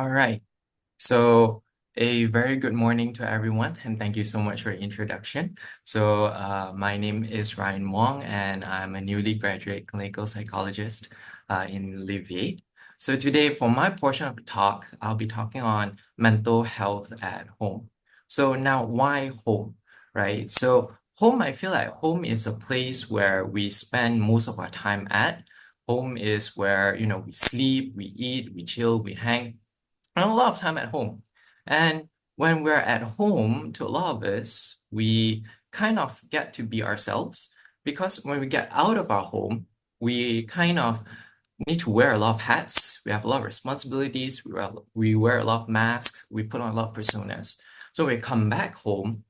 All right. So a very good morning to everyone, and thank you so much for the introduction. My name is Ryan Wong, and I'm a newly graduate clinical psychologist in Olivier. So today, for my portion of the talk, I'll be talking on mental health at home. So now, why home, right? So home, I feel like home is a place where we spend most of our time at. Home is where, we sleep, we eat, we chill, we hang and a lot of time at home. And when we're at home, to a lot of us, we kind of get to be ourselves because when we get out of our home, we kind of need to wear a lot of hats. We have a lot of responsibilities. We wear a lot of masks. We put on a lot of personas. So when we come back home,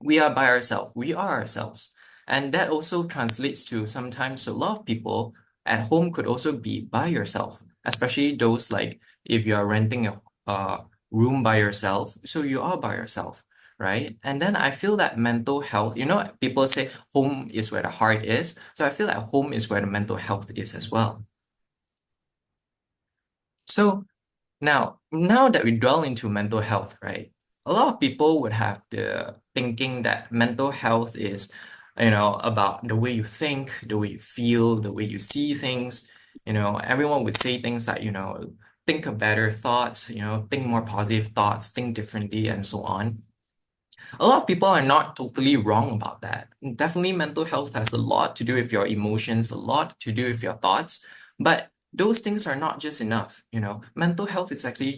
we are by ourselves. We are ourselves. And that also translates to sometimes a lot of people at home could also be by yourself, especially those like if you are renting a room by yourself, so you are by yourself, right? And then I feel that mental health, people say home is where the heart is. So I feel like home is where the mental health is as well. So now that we dwell into mental health, right? A lot of people would have the thinking that mental health is, about the way you think, the way you feel, the way you see things. Everyone would say things like, think of better thoughts, think more positive thoughts, think differently, and so on. A lot of people are not totally wrong about that. Definitely, mental health has a lot to do with your emotions, a lot to do with your thoughts, but those things are not just enough. Mental health is actually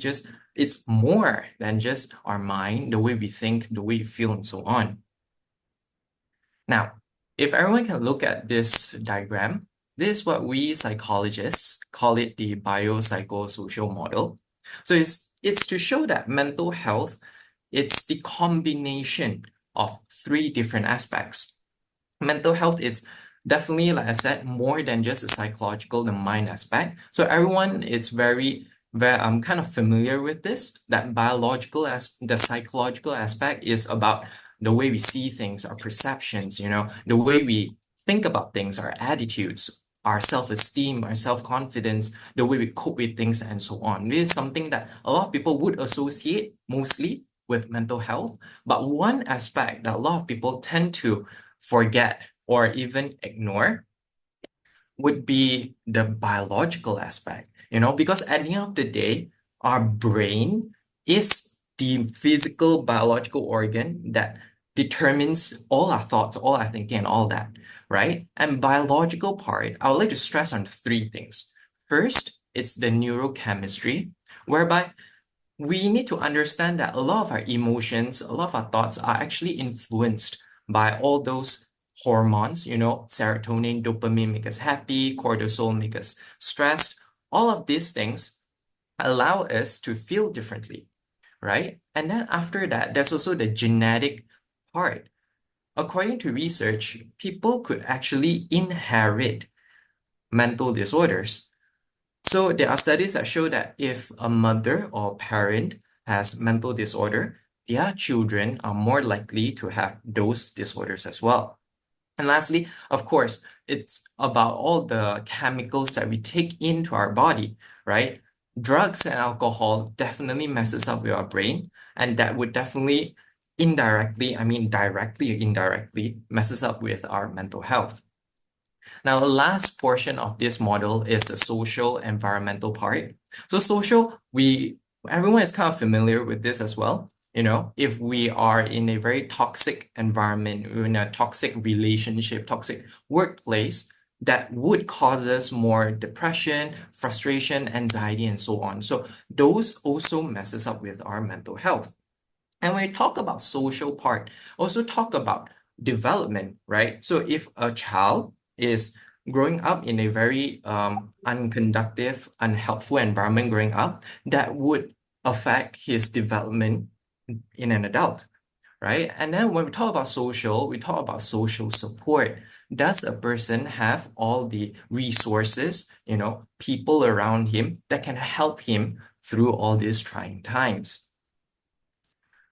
it's more than just our mind, the way we think, the way we feel, and so on. Now, if everyone can look at this diagram, this is what we psychologists call it the biopsychosocial model. So it's to show that mental health, it's the combination of three different aspects. Mental health is definitely, like I said, more than just a psychological, the mind aspect. So everyone is very kind of familiar with this, that the psychological aspect is about the way we see things, our perceptions, the way we think about things, our attitudes, our self-esteem, our self-confidence, the way we cope with things, and so on. This is something that a lot of people would associate mostly with mental health. But one aspect that a lot of people tend to forget or even ignore would be the biological aspect, because at the end of the day, our brain is the physical biological organ that determines all our thoughts, all our thinking, and all that, right? And biological part, I would like to stress on three things. First, it's the neurochemistry, whereby we need to understand that a lot of our emotions, a lot of our thoughts are actually influenced by all those hormones, serotonin, dopamine make us happy, cortisol make us stressed. All of these things allow us to feel differently, right? And then after that, there's also the genetic part. According to research, people could actually inherit mental disorders. So there are studies that show that if a mother or parent has mental disorder, their children are more likely to have those disorders as well. And lastly, of course, it's about all the chemicals that we take into our body, right? Drugs and alcohol definitely messes up with our brain, and that would definitely indirectly, I mean directly or indirectly, messes up with our mental health. Now, the last portion of this model is the social environmental part. So social, everyone is kind of familiar with this as well. If we are in a very toxic environment, we're in a toxic relationship, toxic workplace, that would cause us more depression, frustration, anxiety, and so on. So those also messes up with our mental health. And when we talk about social part, also talk about development, right? So if a child is growing up in a very unconductive, unhelpful environment growing up, that would affect his development in an adult, right? And then when we talk about social, we talk about social support. Does a person have all the resources, people around him that can help him through all these trying times?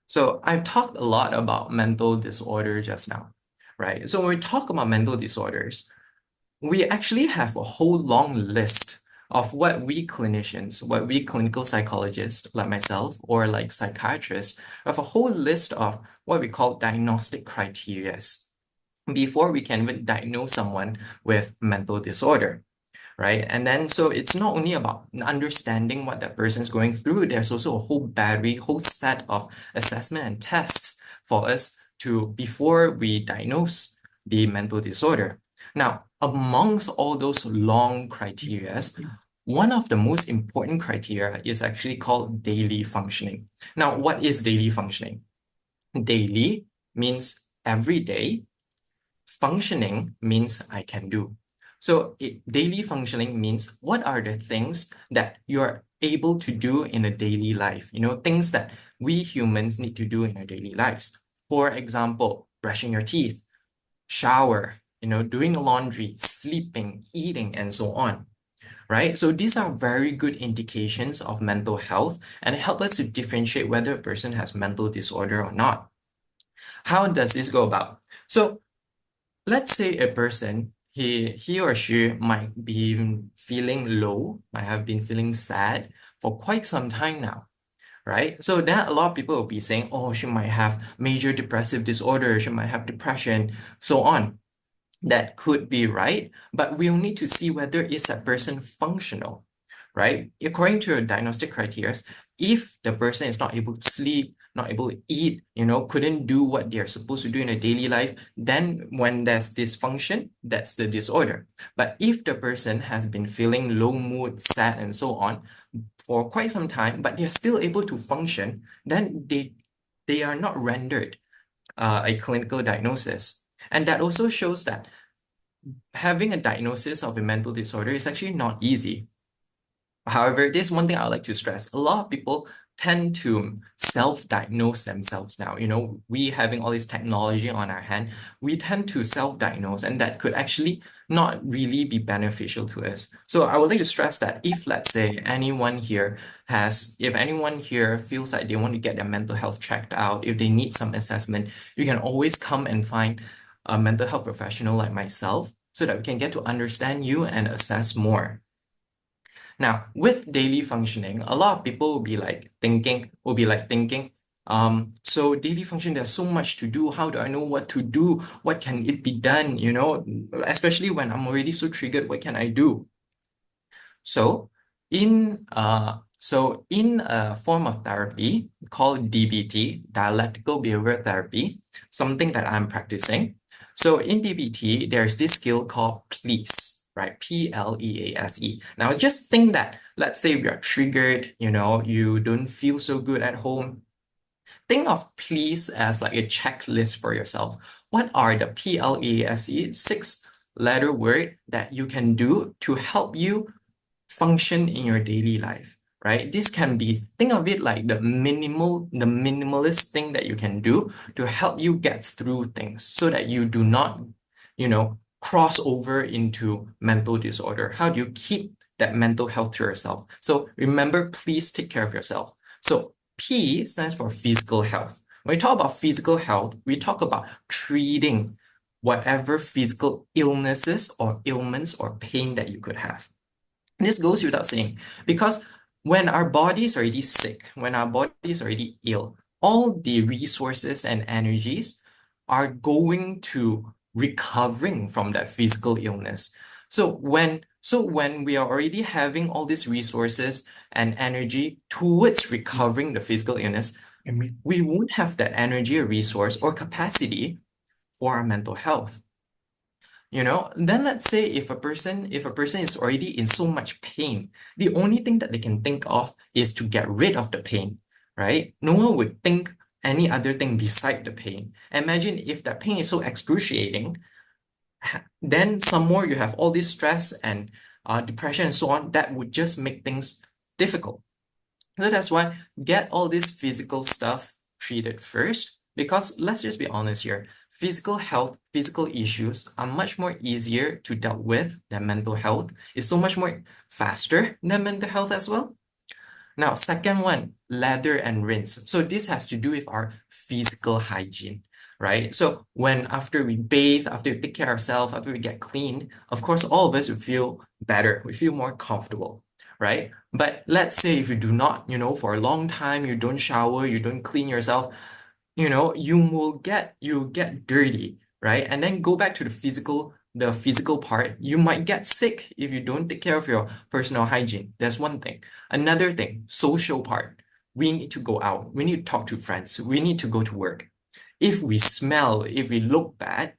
So I've talked a lot about mental disorder just now, right? So when we talk about mental disorders, we actually have a whole long list of what we clinicians, what we clinical psychologists like myself or like psychiatrists have a whole list of what we call diagnostic criteria before we can even diagnose someone with mental disorder, right? And then so it's not only about understanding what that person is going through, there's also a whole battery, whole set of assessment and tests for us to before we diagnose the mental disorder. Now, amongst all those long criteria, one of the most important criteria is actually called daily functioning. Now, what is daily functioning? Daily means every day. Functioning means I can do. So daily functioning means what are the things that you're able to do in a daily life? Things that we humans need to do in our daily lives. For example, brushing your teeth, shower, doing laundry, sleeping, eating, and so on. Right? So these are very good indications of mental health and help us to differentiate whether a person has mental disorder or not. How does this go about? So let's say a person, he or she might be feeling low, might have been feeling sad for quite some time now, right? So then a lot of people will be saying, oh, she might have major depressive disorder, she might have depression, so on. That could be right, but we'll need to see whether is that person functional, right? According to diagnostic criteria, if the person is not able to sleep, not able to eat, couldn't do what they're supposed to do in a daily life, then when there's dysfunction, that's the disorder. But if the person has been feeling low mood, sad, and so on for quite some time, but they're still able to function, then they are not rendered a clinical diagnosis. And that also shows that having a diagnosis of a mental disorder is actually not easy. However, there's one thing I would like to stress. A lot of people tend to self-diagnose themselves now. We having all this technology on our hand, we tend to self-diagnose, and that could actually not really be beneficial to us. So I would like to stress that if, let's say, if anyone here feels like they want to get their mental health checked out, if they need some assessment, you can always come and find a mental health professional like myself so that we can get to understand you and assess more. Now, with daily functioning, a lot of people will be like thinking, so daily function, there's so much to do. How do I know what to do? What can it be done? Especially when I'm already so triggered, what can I do? So in a form of therapy called DBT, dialectical behavioral therapy, something that I'm practicing. So in DBT, there's this skill called PLEASE, right? PLEASE. Now just think that, let's say if you're triggered, you don't feel so good at home. Think of PLEASE as like a checklist for yourself. What are the PLEASE 6-letter word that you can do to help you function in your daily life, right? This can be, think of it like the minimalist thing that you can do to help you get through things so that you do not, cross over into mental disorder. How do you keep that mental health to yourself? So remember, please take care of yourself. So P stands for physical health. When we talk about physical health, we talk about treating whatever physical illnesses or ailments or pain that you could have. This goes without saying, because when our body is already sick, when our body is already ill, all the resources and energies are going to recovering from that physical illness. So when we are already having all these resources and energy towards recovering the physical illness, we won't have that energy or resource or capacity for our mental health. Then let's say if a person is already in so much pain, the only thing that they can think of is to get rid of the pain, right? No one would think any other thing beside the pain. Imagine if that pain is so excruciating, then some more you have all this stress and depression and so on, that would just make things difficult. So that's why get all this physical stuff treated first, because let's just be honest here, physical health, physical issues are much more easier to deal with than mental health. It's so much more faster than mental health as well. Now, second one, lather and rinse. So this has to do with our physical hygiene. right? So when after we bathe, after we take care of ourselves, after we get clean, of course, all of us will feel better. We feel more comfortable, right? But let's say if you do not, for a long time, you don't shower, you don't clean yourself, you get dirty, right? And then go back to the physical part. You might get sick if you don't take care of your personal hygiene. That's one thing. Another thing, social part. We need to go out. We need to talk to friends. We need to go to work. If we smell, if we look bad,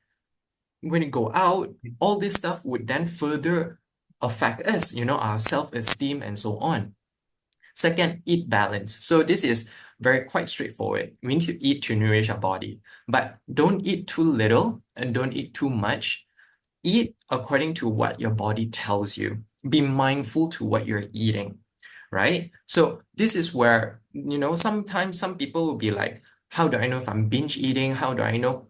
when we go out, all this stuff would then further affect us, our self-esteem and so on. Second, eat balance. So this is very quite straightforward. We need to eat to nourish our body, but don't eat too little and don't eat too much. Eat according to what your body tells you. Be mindful to what you're eating, right? So this is where, sometimes some people will be like, how do I know if I'm binge eating? How do I know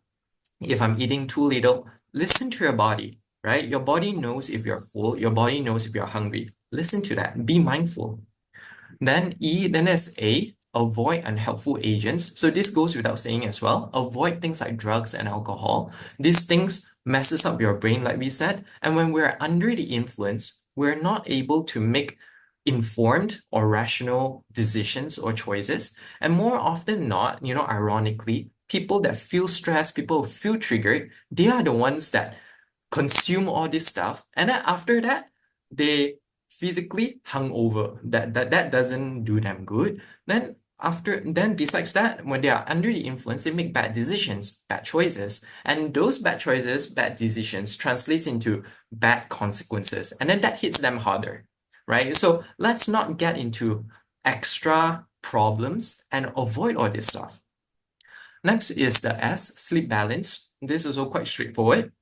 if I'm eating too little? Listen to your body, right? Your body knows if you're full. Your body knows if you're hungry. Listen to that. Be mindful. Then there's A, avoid unhelpful agents. So this goes without saying as well. Avoid things like drugs and alcohol. These things messes up your brain, like we said. And when we're under the influence, we're not able to make informed or rational decisions or choices. And more often not, ironically, people that feel stressed, people who feel triggered, they are the ones that consume all this stuff, and then after that, they physically hungover. That doesn't do them good. Then besides that, when they are under the influence, they make bad decisions, bad choices, and those bad choices, bad decisions translates into bad consequences, and then that hits them harder, right? So let's not get into extra problems and avoid all this stuff. Next is the S, sleep balance. This is also quite straightforward.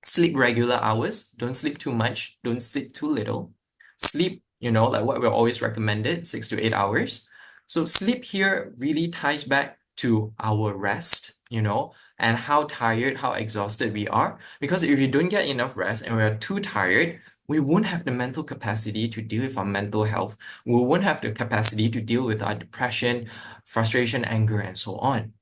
Sleep regular hours. Don't sleep too much. Don't sleep too little. Sleep, like what we're always recommended, 6 to 8 hours. So sleep here really ties back to our rest, and how tired, how exhausted we are. Because if we don't get enough rest and we're too tired, we won't have the mental capacity to deal with our mental health. We won't have the capacity to deal with our depression, frustration, anger, and so on.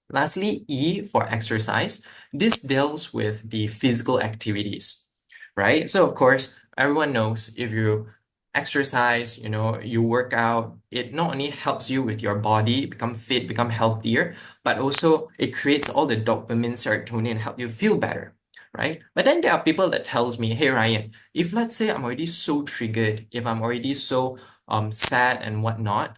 Lastly, E for exercise. This deals with the physical activities, right? So of course, everyone knows if you exercise, you work out, it not only helps you with your body become fit, become healthier, but also it creates all the dopamine, serotonin, and help you feel better, right? But then there are people that tells me, hey Ryan, if let's say I'm already so triggered, if I'm already so sad and whatnot,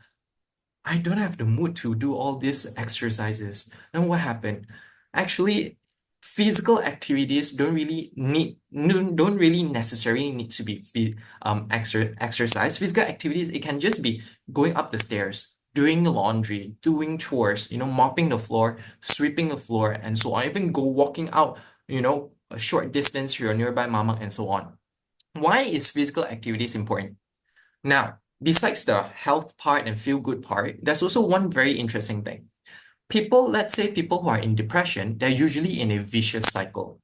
I don't have the mood to do all these exercises. Then what happened? Actually, physical activities don't really necessarily need to be exercise. Physical activities, it can just be going up the stairs, doing the laundry, doing chores, mopping the floor, sweeping the floor, and so on. Even go walking out, a short distance to your nearby mama and so on. Why is physical activities important? Now, besides the health part and feel good part, there's also one very interesting thing. Let's say people who are in depression, they're usually in a vicious cycle.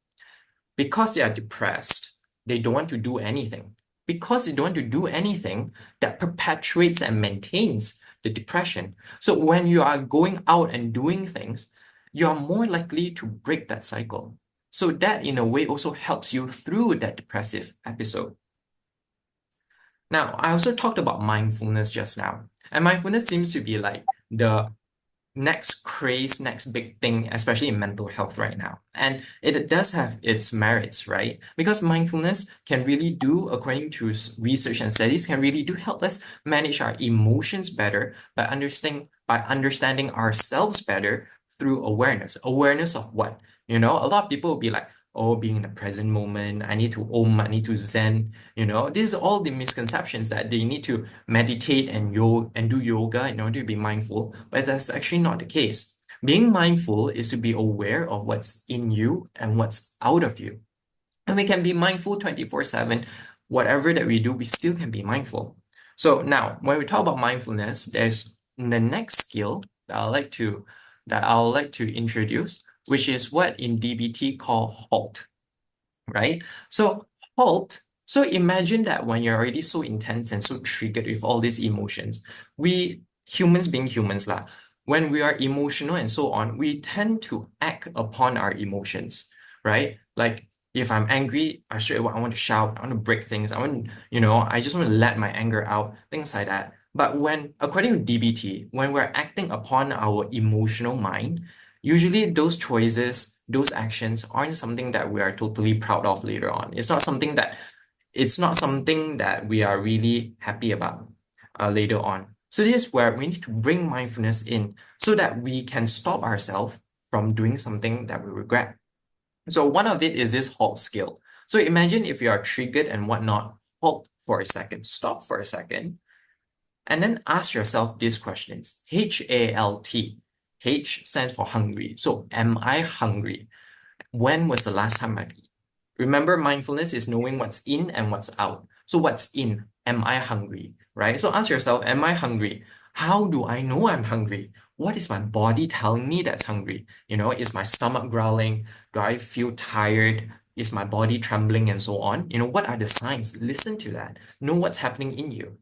Because they are depressed, they don't want to do anything. Because they don't want to do anything, that perpetuates and maintains the depression. So when you are going out and doing things, you are more likely to break that cycle. So that in a way also helps you through that depressive episode. Now, I also talked about mindfulness just now, and mindfulness seems to be like the next craze, next big thing, especially in mental health right now. And it does have its merits, right? Because mindfulness can really do, according to research and studies, can really do help us manage our emotions better by understanding ourselves better through awareness. Awareness of what? A lot of people will be like, oh, being in the present moment, I need to I need to zen, these are all the misconceptions that they need to meditate and do yoga in order to be mindful, but that's actually not the case. Being mindful is to be aware of what's in you and what's out of you. And we can be mindful 24/7. Whatever that we do, we still can be mindful. So now, when we talk about mindfulness, there's the next skill that I would like to introduce, which is what in DBT call halt, right? So halt. So imagine that when you're already so intense and so triggered with all these emotions, we humans being humans lah, when we are emotional and so on, we tend to act upon our emotions, right? Like if I'm angry, I want to shout, I want to break things, I just want to let my anger out, things like that. But according to DBT, when we're acting upon our emotional mind, usually those choices, those actions aren't something that we are totally proud of later on. It's not something that we are really happy about later on. So this is where we need to bring mindfulness in so that we can stop ourselves from doing something that we regret. So one of it is this halt skill. So imagine if you are triggered and whatnot, halt for a second, stop for a second, and then ask yourself these questions. HALT. H stands for hungry. So am I hungry? When was the last time I've eaten? Remember, mindfulness is knowing what's in and what's out. So what's in? Am I hungry? Right? So ask yourself, am I hungry? How do I know I'm hungry? What is my body telling me that's hungry? Is my stomach growling? Do I feel tired? Is my body trembling and so on? What are the signs? Listen to that. Know what's happening in you.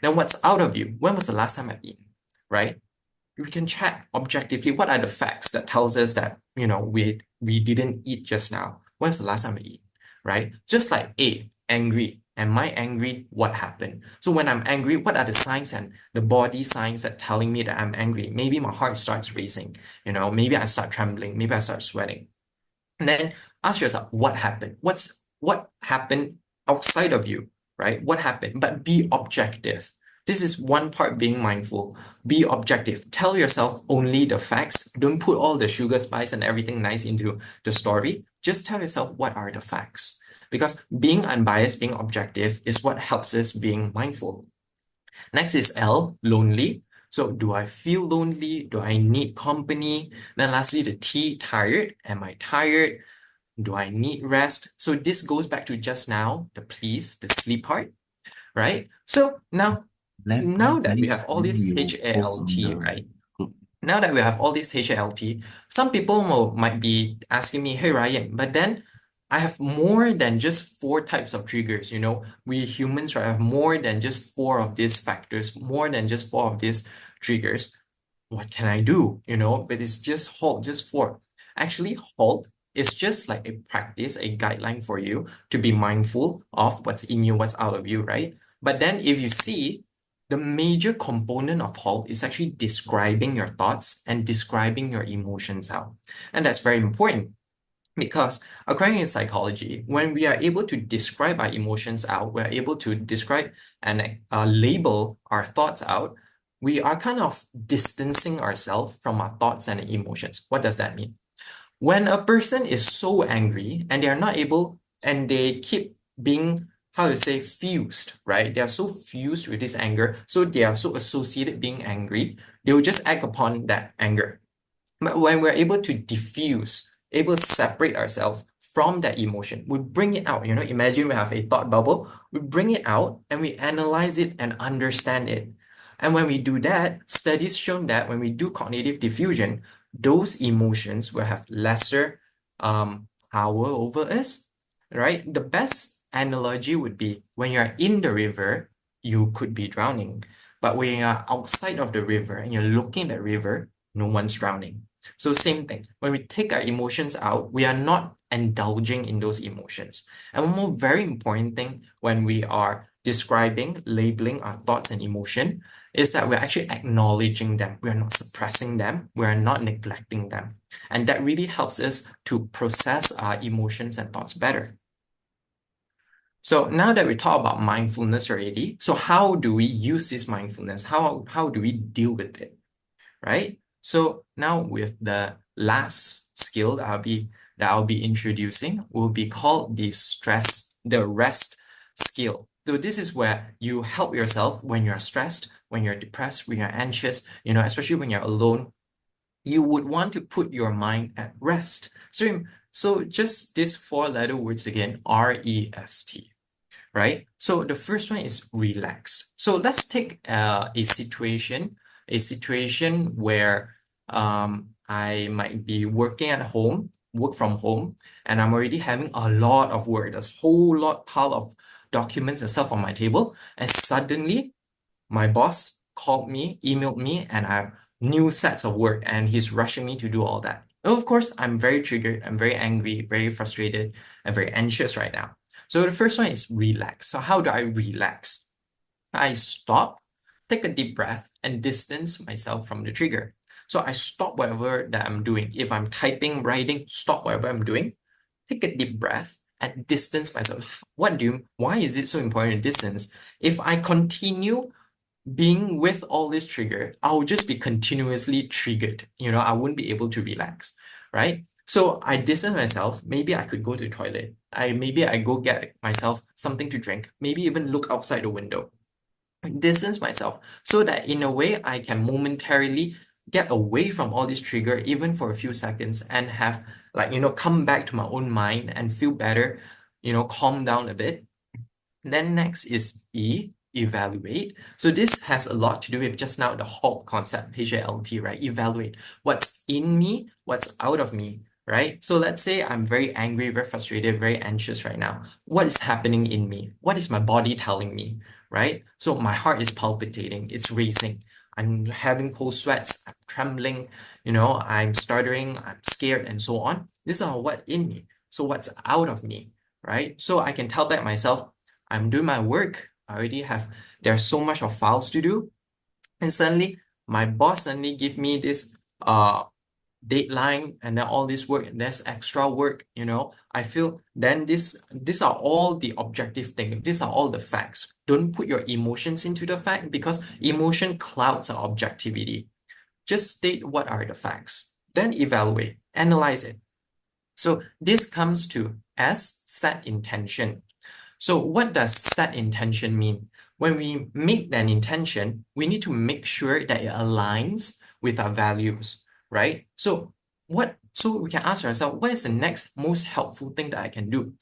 Now, what's out of you? When was the last time I've eaten? Right? We can check objectively what are the facts that tells us that we didn't eat just now. When's the last time we eat? Right? Just like angry. Am I angry? What happened? So when I'm angry, what are the signs and the body signs that telling me that I'm angry? Maybe my heart starts racing, maybe I start trembling, maybe I start sweating. And then ask yourself, what happened? What happened outside of you, right? What happened? But be objective. This is one part being mindful. Be objective. Tell yourself only the facts. Don't put all the sugar, spice, and everything nice into the story. Just tell yourself what are the facts. Because being unbiased, being objective is what helps us being mindful. Next is L, lonely. So do I feel lonely? Do I need company? Then lastly, the T, tired. Am I tired? Do I need rest? So this goes back to just now, the sleep part, right? So now, Left now 5 that we minutes, have all then this we will post on HALT, the right? group. Now that we have all this HALT, some people might be asking me, hey Ryan, but then I have more than just four types of triggers. We humans, right, have more than just four of these factors, more than just four of these triggers. What can I do? But it's just halt, just four. Actually, halt is just like a practice, a guideline for you to be mindful of what's in you, what's out of you, right? But then if you see, the major component of halt is actually describing your thoughts and describing your emotions out. And that's very important because according to psychology, when we are able to describe our emotions out, we're able to describe and label our thoughts out, we are kind of distancing ourselves from our thoughts and emotions. What does that mean? When a person is so angry and they are not able and they keep being, how to say, fused, right? They are so fused with this anger, so they are so associated being angry, they will just act upon that anger. But when we're able to diffuse, able to separate ourselves from that emotion, we bring it out. Imagine we have a thought bubble, we bring it out and we analyze it and understand it. And when we do that, studies shown that when we do cognitive diffusion, those emotions will have lesser power over us, right? The best analogy would be when you're in the river, you could be drowning. But when you're outside of the river and you're looking at the river, no one's drowning. So same thing, when we take our emotions out, we are not indulging in those emotions. And one more very important thing when we are describing, labeling our thoughts and emotion is that we're actually acknowledging them. We are not suppressing them. We are not neglecting them. And that really helps us to process our emotions and thoughts better. So now that we talk about mindfulness already, so how do we use this mindfulness? How do we deal with it? Right? So now with the last skill that I'll be introducing will be called the rest skill. So this is where you help yourself when you're stressed, when you're depressed, when you're anxious, especially when you're alone, you would want to put your mind at rest. So just these four-letter words again, REST, right? So the first one is relax. So let's take a situation where I might be working at home, work from home, and I'm already having a lot of work. There's a whole lot pile of documents and stuff on my table, and suddenly my boss called me, emailed me, and I have new sets of work and he's rushing me to do all that. Of course, I'm very triggered, I'm very angry, very frustrated, and very anxious right now. So the first one is relax. So how do I relax? I stop, take a deep breath, and distance myself from the trigger. So I stop whatever that I'm doing. If I'm typing, writing, stop whatever I'm doing, take a deep breath, and distance myself. Why is it so important to distance? If I continue being with all this trigger, I'll just be continuously triggered. I wouldn't be able to relax, right? So I distance myself. Maybe I could go to the toilet. Maybe I go get myself something to drink. Maybe even look outside the window. Distance myself so that in a way I can momentarily get away from all this trigger even for a few seconds and have come back to my own mind and feel better, calm down a bit. Then next is evaluate. So this has a lot to do with just now the HALT concept, HALT, right? Evaluate what's in me, what's out of me, right? So let's say I'm very angry, very frustrated, very anxious right now. What is happening in me? What is my body telling me, right? So my heart is palpitating, it's racing. I'm having cold sweats, I'm trembling, I'm stuttering, I'm scared, and so on. These are what in me. So what's out of me, right? So I can tell back myself, I'm doing my work. There's so much of files to do. And suddenly my boss suddenly give me this deadline and then all this work, and there's extra work, I feel then these are all the objective thing. These are all the facts. Don't put your emotions into the fact because emotion clouds our objectivity. Just state what are the facts. Then evaluate, analyze it. So this comes to as set intention. So what does set intention mean? When we make an intention, we need to make sure that it aligns with our values, right? So we can ask ourselves, what is the next most helpful thing that I can do?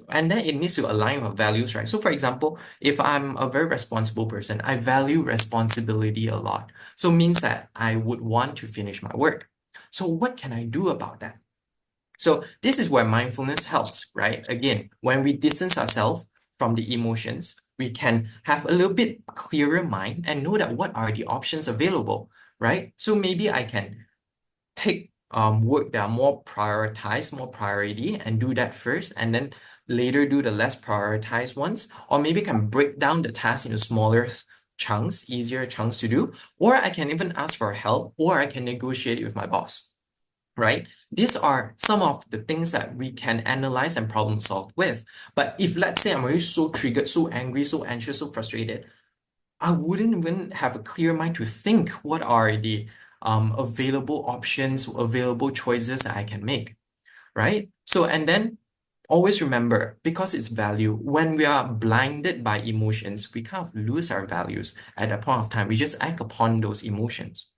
And then it needs to align with our values, right? So for example, if I'm a very responsible person, I value responsibility a lot. So it means that I would want to finish my work. So what can I do about that? So this is where mindfulness helps, right? Again, when we distance ourselves from the emotions, we can have a little bit clearer mind and know that what are the options available, right? So maybe I can take work that are more prioritized, more priority, and do that first, and then later do the less prioritized ones, or maybe can break down the task into smaller chunks, easier chunks to do, or I can even ask for help, or I can negotiate it with my boss. Right? These are some of the things that we can analyze and problem solve with. But if let's say I'm already so triggered, so angry, so anxious, so frustrated, I wouldn't even have a clear mind to think what are the available options, available choices that I can make, right? So, and then always remember, because it's value, when we are blinded by emotions, we kind of lose our values at that point of time. We just act upon those emotions.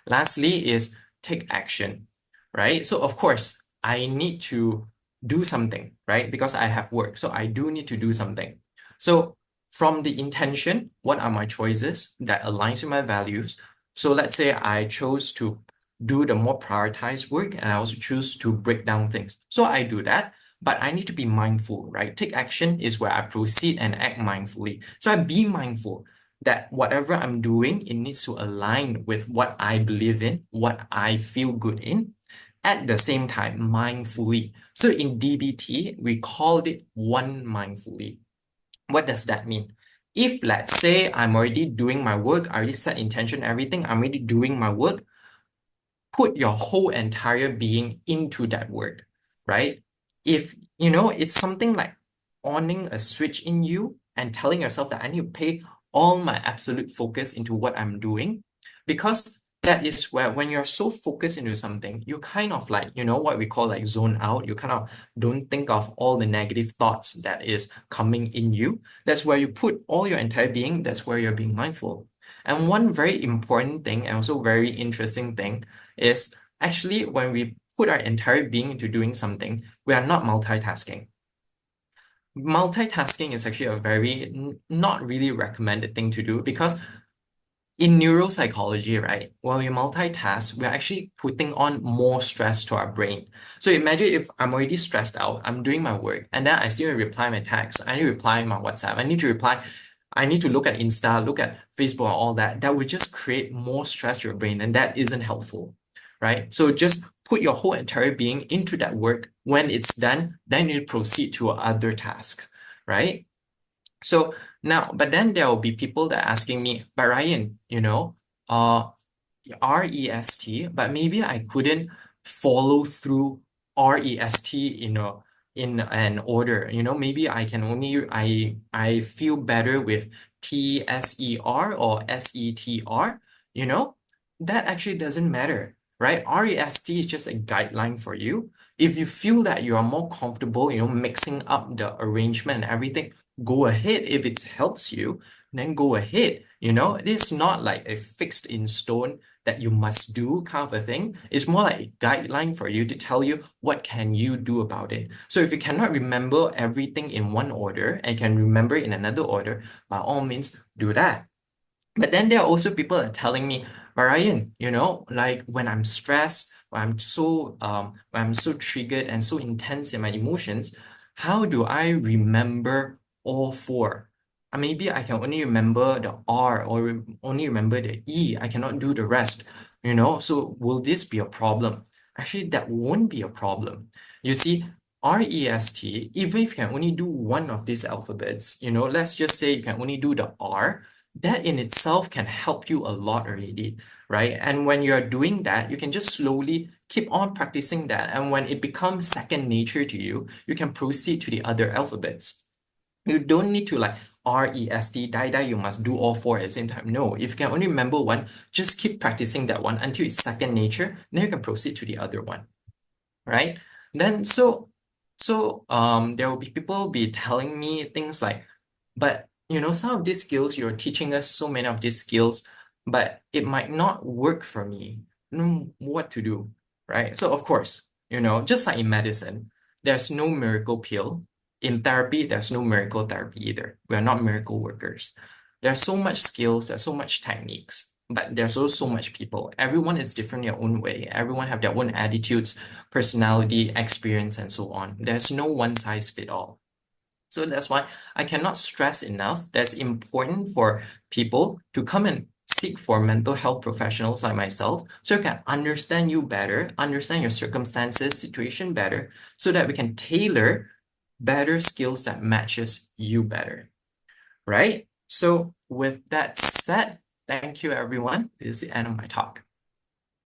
Lastly is take action, right? So of course, I need to do something, right? Because I have work, so I do need to do something. So from the intention, what are my choices that aligns with my values? So let's say I chose to do the more prioritized work and I also choose to break down things. So I do that, but I need to be mindful, right? Take action is where I proceed and act mindfully. So I be mindful that whatever I'm doing, it needs to align with what I believe in, what I feel good in, at the same time, mindfully. So in DBT, we called it one mindfully. What does that mean? If let's say I'm already doing my work, I already set intention, everything, I'm already doing my work, put your whole entire being into that work, right? If, it's something like owning a switch in you and telling yourself that I need to pay all my absolute focus into what I'm doing, because that is where when you're so focused into something, you kind of like, what we call like zone out. You kind of don't think of all the negative thoughts that is coming in you. That's where you put all your entire being, that's where you're being mindful. And one very important thing and also very interesting thing is actually when we put our entire being into doing something, we are not multitasking. Multitasking is actually a very not really recommended thing to do because in neuropsychology, right, when we multitask, we're actually putting on more stress to our brain. So imagine if I'm already stressed out, I'm doing my work, and then I still need to reply my text, I need to reply my WhatsApp, I need to reply I need to look at Insta, look at Facebook and all that. That would just create more stress to your brain, and that isn't helpful, right? So just put your whole entire being into that work. When it's done, then you proceed to other tasks, right? So now, but then there will be people that are asking me, but Ryan, uh, REST, but maybe I couldn't follow through REST, in an order. Maybe I feel better with TSER or SETR, you know, that actually doesn't matter, right? REST is just a guideline for you. If you feel that you are more comfortable, mixing up the arrangement and everything, go ahead. If it helps you, then go ahead. It is not like a fixed in stone that you must do kind of a thing. It's more like a guideline for you to tell you what can you do about it. So if you cannot remember everything in one order and can remember in another order, by all means, do that. But then there are also people that are telling me, Ryan, like when I'm stressed, when I'm so triggered and so intense in my emotions, how do I remember all four? Maybe I can only remember the R or only remember the E. I cannot do the rest, So will this be a problem? Actually, that won't be a problem. You see, REST, even if you can only do one of these alphabets, let's just say you can only do the R, that in itself can help you a lot already, right? And when you're doing that, you can just slowly keep on practicing that. And when it becomes second nature to you, you can proceed to the other alphabets. You don't need to like REST, die, you must do all four at the same time. No, if you can only remember one, just keep practicing that one until it's second nature. Then you can proceed to the other one, right? Then there will be people be telling me things like, but some of these skills, you're teaching us so many of these skills, but it might not work for me. What to do, right? So of course, just like in medicine, there's no miracle pill. In therapy, there's no miracle therapy either. We are not miracle workers. There's so much skills, there's so much techniques, but there's also so much people. Everyone is different in their own way. Everyone have their own attitudes, personality, experience, and so on. There's no one size fit all. So that's why I cannot stress enough that's important for people to come and seek for mental health professionals like myself so I can understand you better, understand your circumstances, situation better, so that we can tailor better skills that matches you better, right? So with that said, thank you everyone. This is the end of my talk.